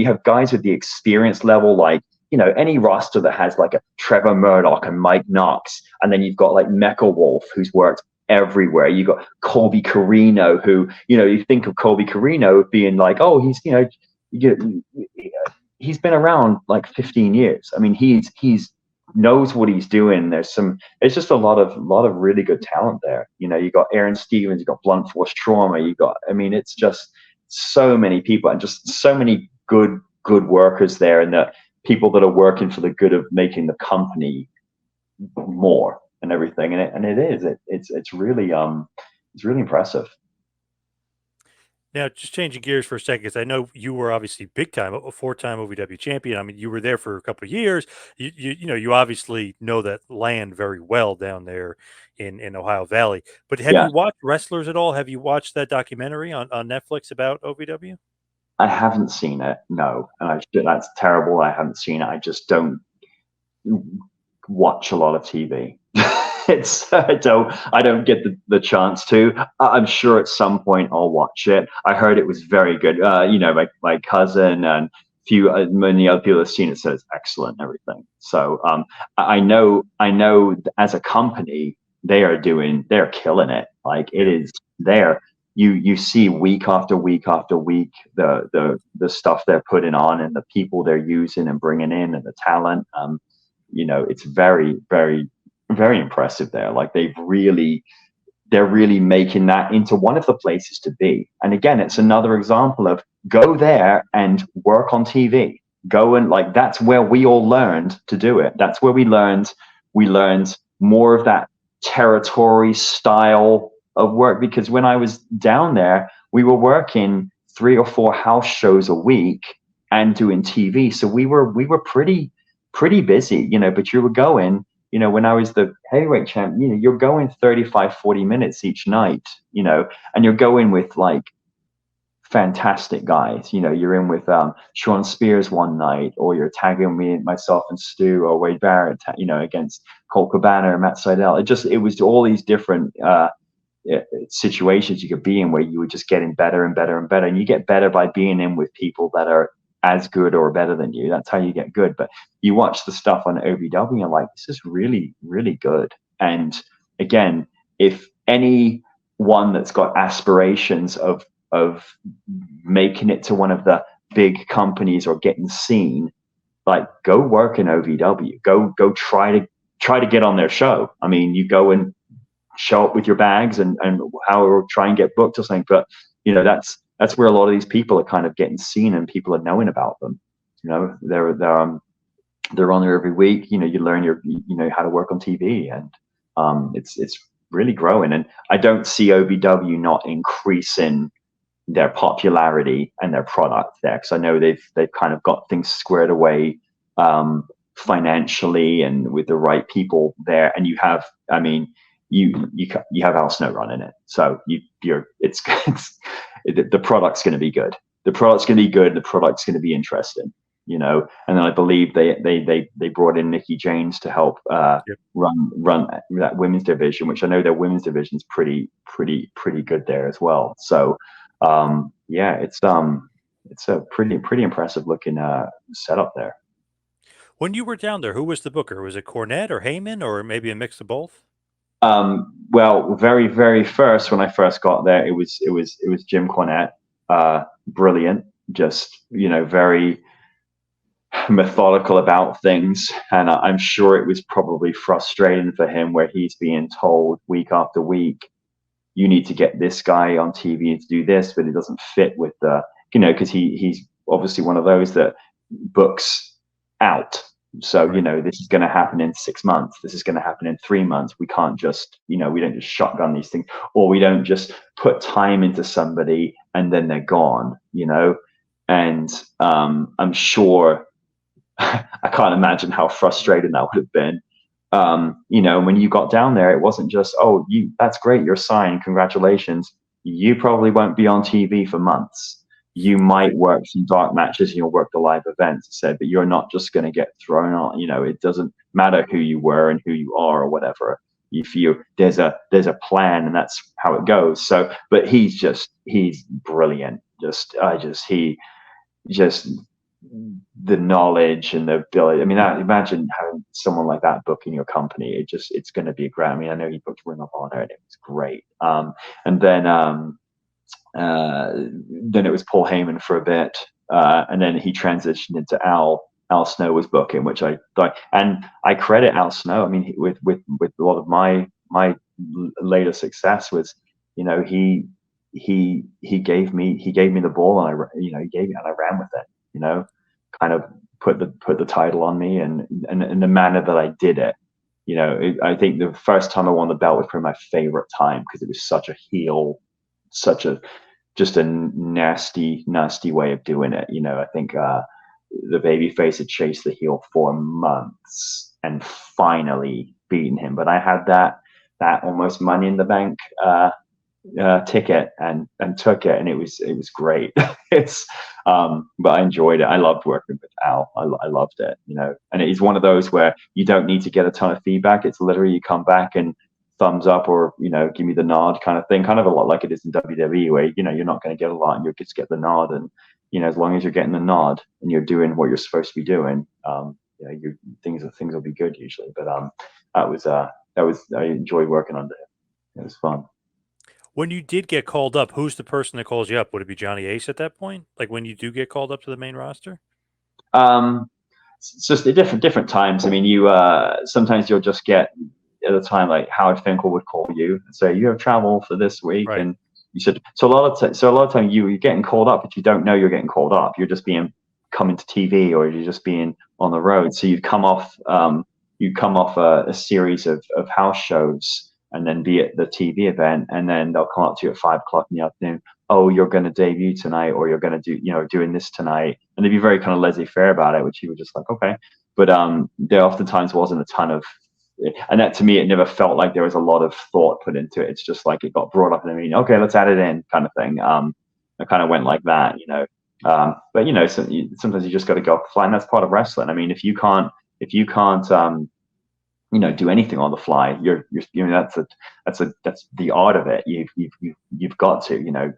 have guys with the experience level, like, any roster that has like a Trevor Murdoch and Mike Knox, and then you've got like Mecha Wolf, who's worked everywhere. You got Colby Carino, who, you think of Colby Carino being like, oh, he's been around like 15 years. I mean, he's knows what he's doing. It's just a lot of really good talent there. You know, you got Aaron Stevens, you got Blunt Force Trauma, I mean, it's just so many people and just so many good workers there, and the people that are working for the good of making the company more and everything. It's really impressive. Now, just changing gears for a second, because I know you were obviously big time, a four-time OVW champion. I mean, you were there for a couple of years. You know, you obviously know that land very well down there in Ohio Valley. But have Yeah. you watched Wrestlers at all? Have you watched that documentary on Netflix about OVW? I haven't seen it, no, and that's terrible. I haven't seen it. I just don't watch a lot of TV. I don't get the chance to. I'm sure at some point I'll watch it. I heard it was very good. You know, my cousin and many other people have seen it, so it's excellent and everything. So I know as a company they're killing it. Like it is there. You see week after week after week the stuff they're putting on and the people they're using and bringing in and the talent. You know, it's very, very, very impressive there. Like they're really making that into one of the places to be. And again, it's another example of go there and work on TV. Go and like, that's where we all learned to do it. That's where we learned more of that territory style of work, because when I was down there, we were working 3 or 4 house shows a week and doing TV. So we were pretty busy, you know, but you were going, you know, when I was the heavyweight champ, you know, you're going 35, 40 minutes each night, you know, and you're going with like fantastic guys. You know, you're in with Sean Spears one night, or you're tagging myself and Stu or Wade Barrett, you know, against Colt Cabana or Matt Seidel. It was all these different situations you could be in where you were just getting better and better and better. And you get better by being in with people that are as good or better than you. That's how you get good. But you watch the stuff on OVW and you're like, this is really, really good. And again, if anyone that's got aspirations of making it to one of the big companies or getting seen, like go work in OVW. Go try to get on their show. I mean, you go and show up with your bags and how or try and get booked or something. But you know, that's where a lot of these people are kind of getting seen and people are knowing about them. You know, they're on there every week. You know, you learn you know how to work on TV, and it's really growing. And I don't see OVW not increasing their popularity and their product there, because I know they've kind of got things squared away financially and with the right people there. And you have, I mean, you have Al Snow running it, so it's the product's going to be good. The product's going to be good. The product's going to be interesting, you know. And then I believe they brought in Nikki James to help run that women's division, which I know their women's division is pretty good there as well. So yeah, it's a pretty impressive looking setup there. When you were down there, who was the booker? Was it Cornette or Heyman, or maybe a mix of both? Well, very, very first, when I first got there, it was Jim Cornette. Brilliant, just, you know, very methodical about things. And I'm sure it was probably frustrating for him where he's being told week after week, you need to get this guy on TV to do this, but it doesn't fit with the, you know, because he's obviously one of those that books out. So, you know, this is going to happen in 6 months. This is going to happen in 3 months. We can't just, you know, we don't just shotgun these things, or we don't just put time into somebody and then they're gone, you know. And I'm sure, I can't imagine how frustrating that would have been. You know, when you got down there, it wasn't just, oh, that's great, you're signed, congratulations. You probably won't be on TV for months. You might work some dark matches and you'll work the live events, but you're not just going to get thrown on. You know, it doesn't matter who you were and who you are or whatever. If there's a plan, and that's how it goes. So, but he's brilliant. The knowledge and the ability. I mean, imagine having someone like that booking your company. It's going to be great. I mean, I know he booked Ring of Honor and it was great. And then it was Paul Heyman for a bit, and then he transitioned into Al Al Snow was booking, which I thought, and I credit Al Snow. I mean, with a lot of my later success was, you know, he gave me the ball, and he gave me, and I ran with it. You know, kind of put the title on me, and the manner that I did it. You know, I think the first time I won the belt was probably my favorite time, because it was such a heel, such a just a nasty way of doing it. You know, I think the babyface had chased the heel for months and finally beaten him. But I had that almost Money in the Bank ticket, and took it, and it was great. It's but I enjoyed it. I loved working with Al. I loved it, you know. And it is one of those where you don't need to get a ton of feedback. It's literally you come back and thumbs up, or, you know, give me the nod kind of thing, kind of a lot like it is in WWE, where, you know, you're not going to get a lot and you just get the nod. And, you know, as long as you're getting the nod and you're doing what you're supposed to be doing, you know, things will be good usually. But that was I enjoyed working under him. It was fun. When you did get called up, who's the person that calls you up? Would it be Johnny Ace at that point? Like when you do get called up to the main roster? It's just at different times. I mean, you sometimes you'll just get, at the time, like Howard Finkel would call you and say, you have travel for this week. Right. And you said, so a lot of time you're getting called up, but you don't know you're getting called up. You're just coming to TV, or you're just being on the road. So you'd come off a series of house shows, and then be at the TV event, and then they'll come up to you at 5 o'clock in the afternoon. Oh, you're going to debut tonight, or you're going to doing this tonight. And they'd be very kind of laissez-faire about it, which you were just like, okay. But there oftentimes wasn't a ton of, and that, to me, it never felt like there was a lot of thought put into it. It's just like it got brought up in the meeting. Okay, let's add it in, kind of thing. It kind of went like that, you know. But, you know, sometimes you just got to go fly, and that's part of wrestling. I mean, if you can't you know, do anything on the fly, you know, that's the art of it. You've got to, you know,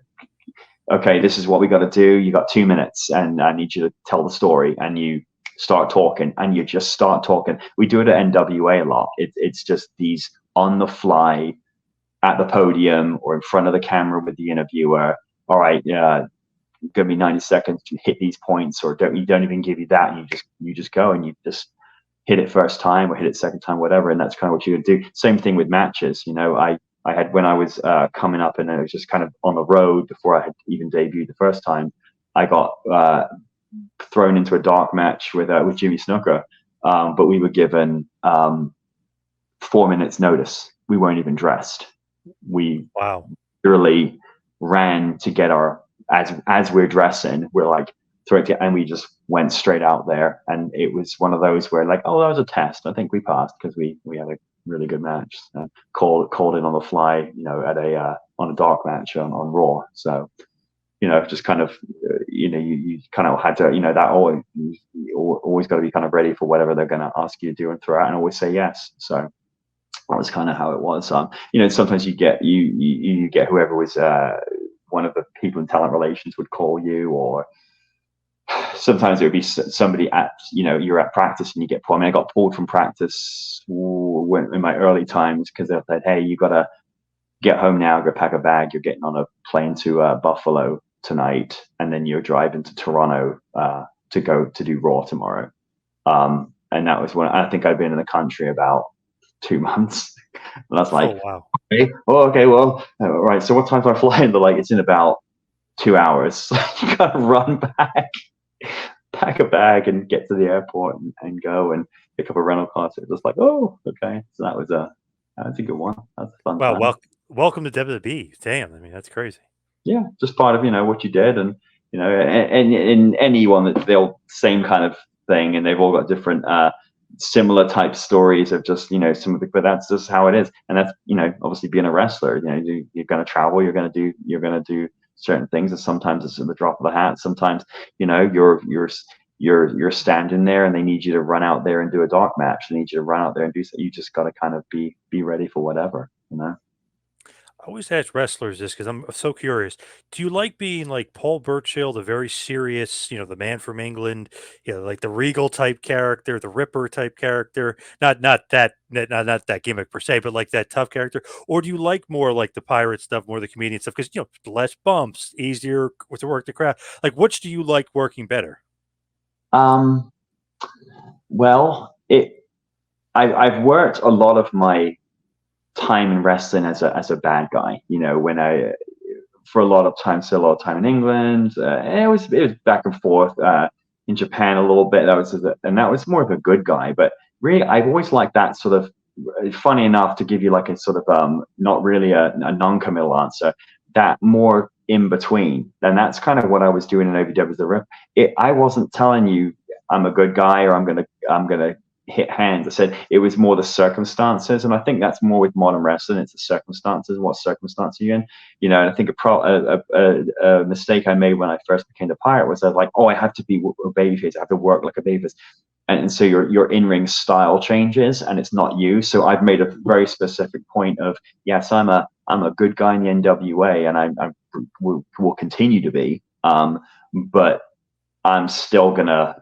okay, this is what we got to do. You got 2 minutes, and I need you to tell the story, and you start talking, and you just start talking. We do it at NWA a lot. It's just these on the fly at the podium or in front of the camera with the interviewer. All right, give me 90 seconds to hit these points, or don't even give you that, and you just go, and you just hit it first time or hit it second time, whatever. And that's kind of what you do. Same thing with matches. You know, I had, when I was coming up, and I was just kind of on the road before I had even debuted the first time, I got thrown into a dark match with Jimmy Snuka. But we were given 4 minutes notice. We weren't even dressed. We literally ran to get our, as we're dressing, we're like, and we just went straight out there. And it was one of those where, like, oh, that was a test. I think we passed because we had a really good match. Called in on the fly, you know, at on a dark match on Raw. So, you know, just kind of, you know, you kind of had to, you know, that always got to be kind of ready for whatever they're going to ask you to do and throw out, and always say yes. So that was kind of how it was. You know, sometimes you get whoever was one of the people in talent relations would call you, or sometimes it would be somebody at, you know, you're at practice and you get pulled. I mean, I got pulled from practice in my early times because they said, hey, you got to get home now, go pack a bag. You're getting on a plane to Buffalo tonight, and then you're driving to Toronto to go to do Raw tomorrow. And that was when I think I'd been in the country about 2 months. And I was like, oh, wow. Okay, well, right. So what time do I fly in? They're like, it's in about 2 hours. You gotta run back, pack a bag, and get to the airport and go and pick up a rental car. So it was like, oh, okay. So that was a good one. That's a fun time. Wow, welcome to WWE. Damn, I mean, that's crazy. Yeah, just part of, you know, what you did, and, you know, and in anyone that's the same kind of thing, and they've all got different similar type stories of just, you know, but that's just how it is. And that's, you know, obviously being a wrestler, you know, you're going to travel, you're going to do certain things, and sometimes it's in the drop of the hat. Sometimes, you know, you're standing there and they need you to run out there and do a dark match. They need you to run out there and do so. You just got to kind of be ready for whatever, you know. I always ask wrestlers this because I'm so curious. Do you like being like Paul Burchill, the very serious, you know, the man from England, you know, like the regal type character, the Ripper type character, not that gimmick per se, but like that tough character? Or do you like more like the pirate stuff, more the comedian stuff? Because, you know, less bumps, easier to work the crowd. Like, which do you like working better? Um, Well, I've worked a lot of my time in wrestling as a bad guy. You know, when I for a lot of time, so a lot of time in England. And it was back and forth. In Japan a little bit. That was more of a good guy. But really, I've always liked that sort of. Funny enough, to give you like a sort of not really a non-committal answer, that more in between. And that's kind of what I was doing in OVW. I wasn't telling you I'm a good guy or I'm gonna hit hands. I said it was more the circumstances, and I think that's more with modern wrestling. It's the circumstances. What circumstance are you in? You know, and I think a mistake I made when I first became the Pirate was I was like, oh, I have to be a babyface. I have to work like a babyface. And so your in-ring style changes, and it's not you. So I've made a very specific point of, yes, I'm a good guy in the NWA, and I will continue to be. But I'm still gonna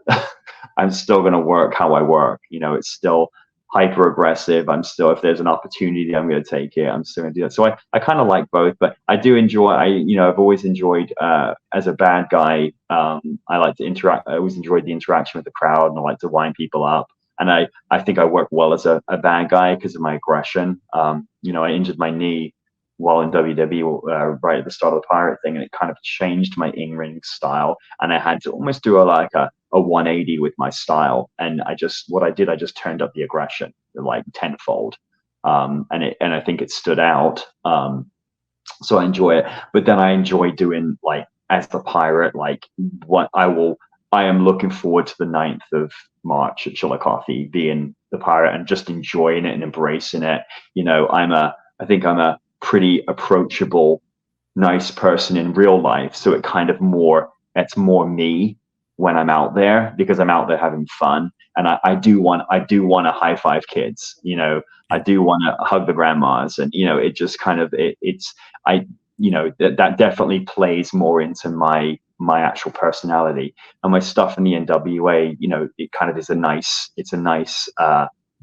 work how I work. You know, it's still hyper aggressive. I'm still, if there's an opportunity, I'm going to take it. I'm still going to do that. So I kind of like both, but I do enjoy, I've always enjoyed, as a bad guy, I like to interact. I always enjoyed the interaction with the crowd, and I like to wind people up. And I think I work well as a bad guy because of my aggression. I injured my knee while in WWE right at the start of the Pirate thing, and it kind of changed my in-ring style, and I had to almost do a 180 with my style. And I just turned up the aggression like tenfold, and I think it stood out. So I enjoy it, but then I enjoy doing, like, as the Pirate, like, I am looking forward to the 9th of March at Chillicothe, being the Pirate and just enjoying it and embracing it. You know, I think I'm a pretty approachable, nice person in real life. So it's more me when I'm out there, because I'm out there having fun. And I do want to high five kids, you know, I do want to hug the grandmas, and, you know, it just kind of, that definitely plays more into my actual personality. And my stuff in the NWA, you know, it kind of is a nice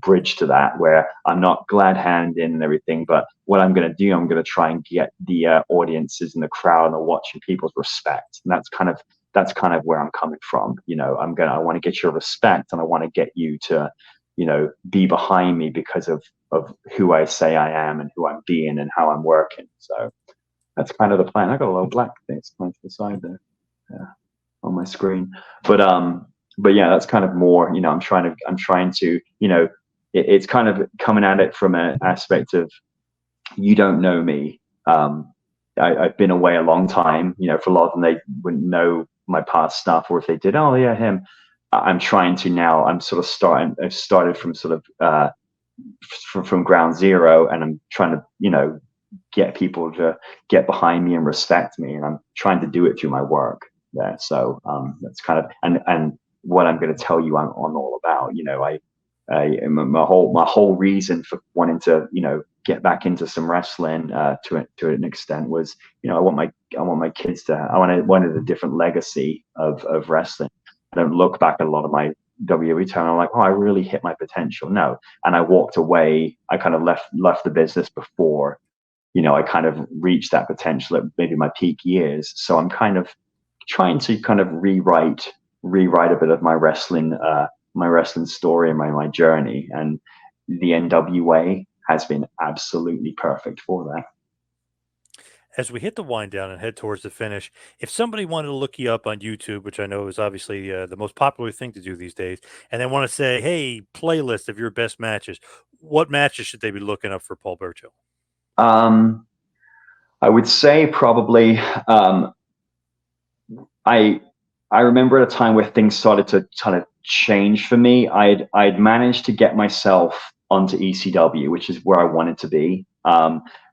bridge to that, where I'm not glad hand in and everything, but what I'm going to do, I'm going to try and get the audiences and the crowd and the watching people's respect. And that's kind of where I'm coming from. You know, I want to get your respect, and I want to get you to, you know, be behind me because of who I say I am and who I'm being and how I'm working. So that's kind of the plan. I got a little black things going to the side there, on my screen, but yeah, that's kind of more, you know, I'm trying to, you know, it's kind of coming at it from an aspect of, you don't know me. I've been away a long time, you know, for a lot of them, they wouldn't know my past stuff, or if they did, oh yeah, him. I'm trying to now, I've started from sort of, from ground zero, and I'm trying to, you know, get people to get behind me and respect me. And I'm trying to do it through my work there. So, that's kind of, and what I'm going to tell you I'm all about. You know, my whole reason for wanting to, you know, get back into some wrestling to an extent was, you know, I want my kids to, I wanted a different legacy of wrestling. I don't look back at a lot of my WWE time, I'm like, oh, I really hit my potential. No. And I walked away. I kind of left the business before, you know, I kind of reached that potential at maybe my peak years. So I'm kind of trying to kind of rewrite a bit of my wrestling story and my journey. And the NWA has been absolutely perfect for that. As we hit the wind down and head towards the finish, if somebody wanted to look you up on YouTube, which I know is obviously the most popular thing to do these days, and they want to say, hey, playlist of your best matches, what matches should they be looking up for Paul Burchill? I would say probably, I remember at a time where things started to kind of change for me. I'd managed to get myself onto ECW, which is where I wanted to be.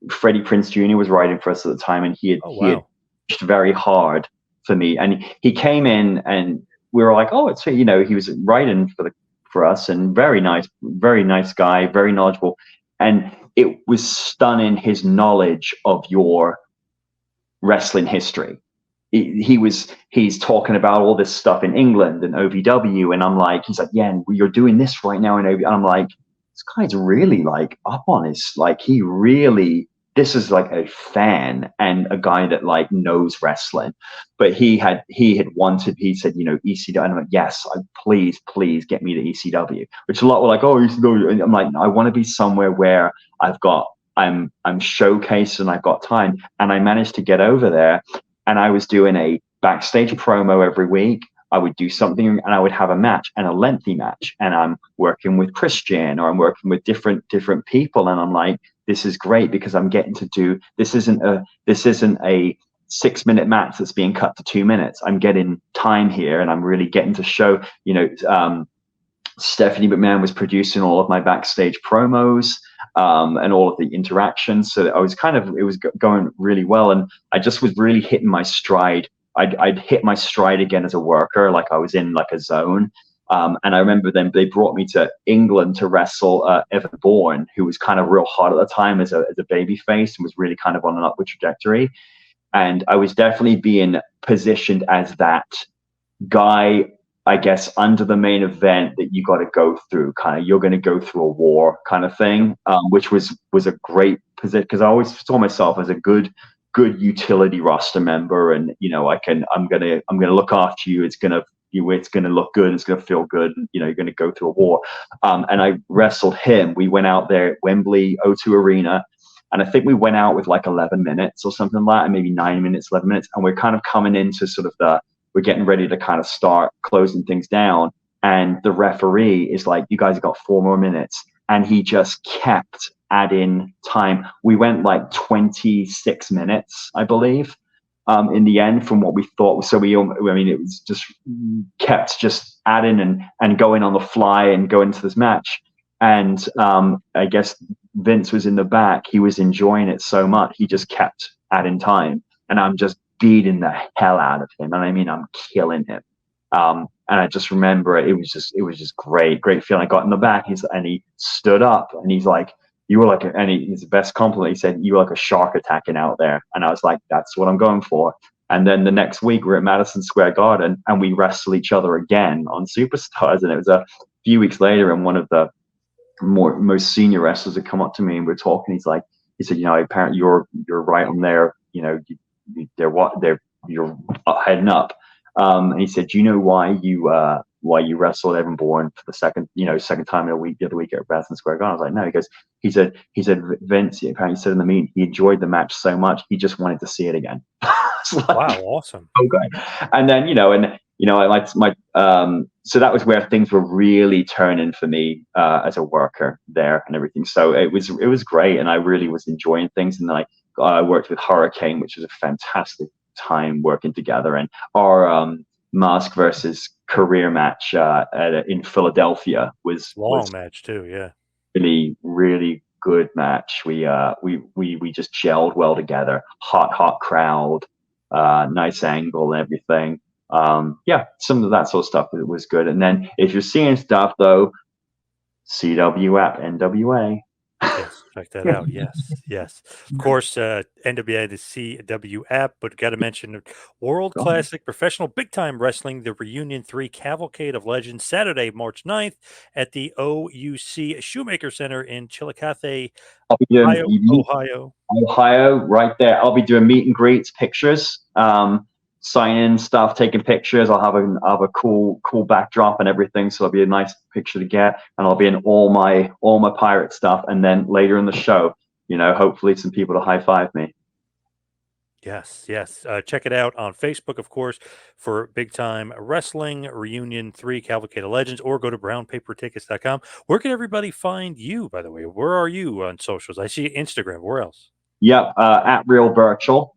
Freddie Prinze Jr. was writing for us at the time, and he had pushed very hard for me. And he came in, and we were like, oh, it's, you know, he was writing for us, and very nice guy, very knowledgeable. And it was stunning, his knowledge of your wrestling history. He's talking about all this stuff in England and OVW, and I'm like, he's like, yeah, you're doing this right now in OVW. And I'm like, this guy's really like up on his, like, he really this is like a fan and a guy that like knows wrestling, but he said, ECW, and I'm like, yes, please get me to ECW, which a lot were like, oh, ECW. And I'm like, I want to be somewhere where I'm showcased and I've got time. And I managed to get over there, and I was doing a backstage promo every week. I would do something and I would have a match, and a lengthy match, and I'm working with Christian, or I'm working with different people, and I'm like, this is great because I'm getting to do, this isn't a 6-minute match that's being cut to 2 minutes. I'm getting time here, and I'm really getting to show, Stephanie McMahon was producing all of my backstage promos, and all of the interactions. So I was it was going really well. And I just was really hitting my stride. I'd hit my stride again as a worker, like I was in like a zone. And I remember then they brought me to England to wrestle Evan Bourne, who was kind of real hot at the time as a baby face, and was really kind of on an upward trajectory. And I was definitely being positioned as that guy, I guess, under the main event that you got to go through, kind of, you're going to go through a war kind of thing, which was a great position, because I always saw myself as a good utility roster member, and I'm gonna look after you. It's gonna look good. It's gonna feel good. You're gonna go through a war. And I wrestled him. We went out there at Wembley O2 Arena, and I think we went out with like 11 minutes or something like that, maybe 9 minutes, 11 minutes, and we're kind of coming into sort of we're getting ready to kind of start closing things down. And the referee is like, you guys have got 4 more minutes. And he just kept adding time. We went like 26 minutes, I believe, in the end, from what we thought. So it was just kept just adding and going on the fly and going to this match. And I guess Vince was in the back. He was enjoying it so much. He just kept adding time. And I'm just beating the hell out of him, and I mean, I'm killing him. And I just remember it was just great feeling. I got in the back, and he stood up, and he's like, you were like, he's the best compliment. He said, you were like a shark attacking out there. And I was like, that's what I'm going for. And then the next week we're at Madison Square Garden, and we wrestle each other again on Superstars. And it was a few weeks later, and one of the most senior wrestlers had come up to me, and we're talking. He said, apparently you're right on there. You're heading up. And he said, do you know why you wrestled Evan Bourne for the second time in a week, the other week at Madison Square Garden? I was like, no. He said Vince, apparently said in the meeting, he enjoyed the match so much, he just wanted to see it again. Like, wow, awesome. Okay. And then, so that was where things were really turning for me as a worker there and everything. So it was great, and I really was enjoying things. And then I worked with Hurricane, which was a fantastic time working together, and our mask versus career match in Philadelphia was match too. Yeah, really good match. We just gelled well together. Hot crowd, nice angle and everything. Some of that sort of stuff was good. And then if you're seeing stuff though, CW app, NWA. Yes, check that out. Yes. Of course, NWA, the CW app, but got to mention World Classic Professional Big Time Wrestling, the Reunion 3 Cavalcade of Legends, Saturday, March 9th at the OUC Shoemaker Center in Chillicothe, Ohio, right there. I'll be doing meet and greets, pictures, signing stuff, taking pictures. I'll have a cool backdrop and everything, so it'll be a nice picture to get, and I'll be in all my pirate stuff. And then later in the show, hopefully some people to high five me. Yes. Check it out on Facebook, of course, for Big Time Wrestling Reunion 3 Cavalcade of Legends, or go to brownpapertickets.com. Where can everybody find you, by the way? Where are you on socials? I see Instagram. Where else? Yep, at Real Burchill.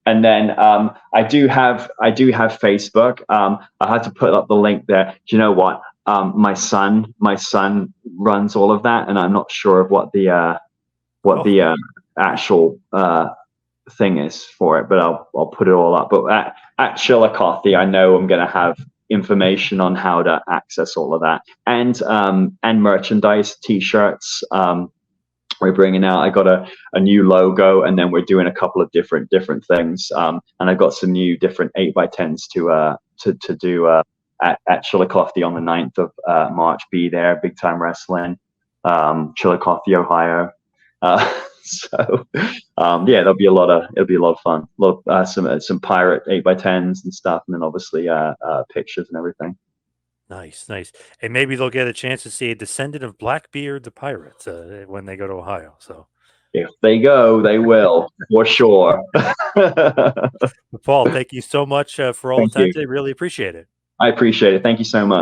And then I do have Facebook. I had to put up the link there. Do you know what? My son runs all of that, and I'm not sure of what the actual thing is for it, but I'll put it all up. But at Chillicothe, I know I'm going to have information on how to access all of that, and merchandise, T-shirts. We're bringing out. I got a new logo, and then we're doing a couple of different things. And I've got some new different 8x10s to do at Chillicothe on the 9th of March. Be there, Big Time Wrestling, Chillicothe, Ohio. So yeah, it'll be a lot of fun. Some pirate 8x10s and stuff, and then obviously pictures and everything. Nice, nice. And maybe they'll get a chance to see a descendant of Blackbeard the pirate when they go to Ohio. So if they go, they will, for sure. Paul, thank you so much for all the time today. Really appreciate it. I appreciate it. Thank you so much.